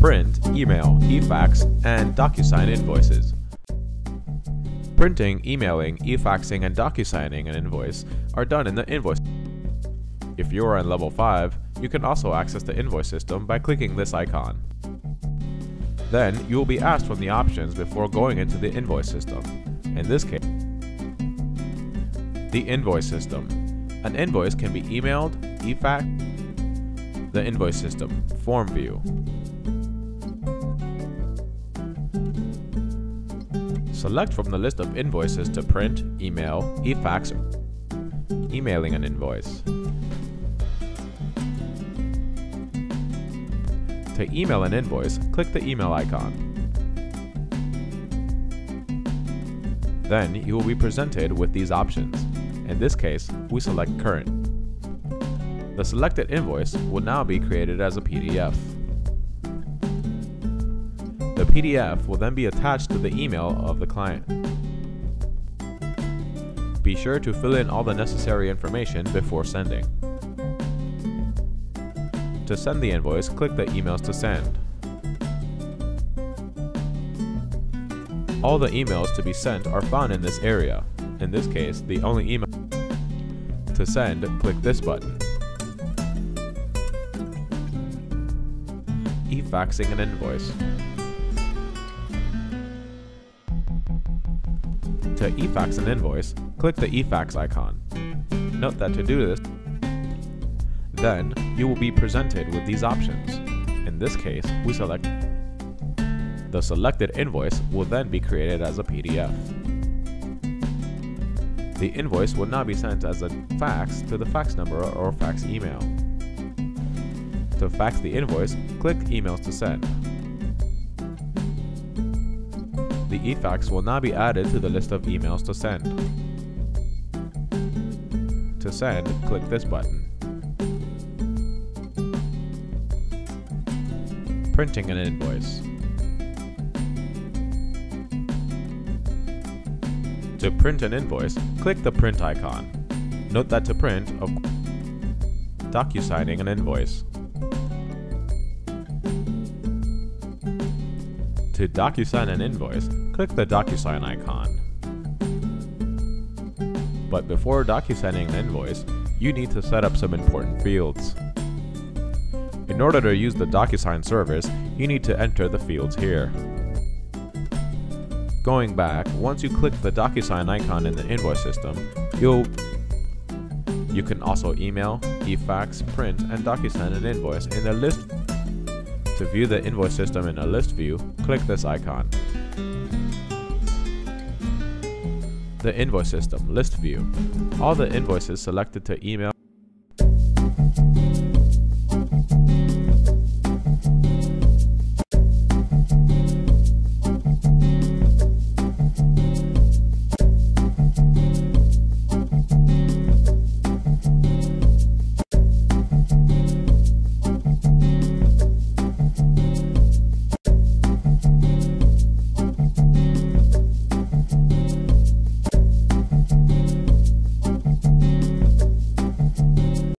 Print, email, efax, and Docusign invoices. Printing, emailing, efaxing, and Docusigning an invoice are done in the invoice. If you are on level 5, you can also access the invoice system by clicking this icon. Then, you will be asked from the options before going into the invoice system. In this case, the invoice system. An invoice can be emailed, efaxed, the invoice system, form view. Select from the list of invoices to print, email, efax, emailing an invoice. To email an invoice, click the email icon. Then you will be presented with these options. In this case, we select current. The selected invoice will now be created as a PDF. The PDF will then be attached to the email of the client. Be sure to fill in all the necessary information before sending. To send the invoice, click the Emails to send. All the emails to be sent are found in this area. In this case, the only email to send, click this button. Efaxing an invoice. To efax an invoice, click the efax icon. Note that to do this, then you will be presented with these options. In this case, we select. The selected invoice will then be created as a PDF. The invoice will now be sent as a fax to the fax number or fax email. To fax the invoice, click Emails to send. The efax will now be added to the list of emails to send. To send, click this button. Printing an invoice. To print an invoice, click the print icon. Note that to print, Docusigning an invoice. To Docusign an invoice, click the Docusign icon. But before Docusigning an invoice, you need to set up some important fields. In order to use the Docusign service, you need to enter the fields here. Going back, once you click the Docusign icon in the invoice system, you can also email, efax, print, and Docusign an invoice in the list. To view the invoice system in a list view, click this icon. The invoice system list view. All the invoices selected to email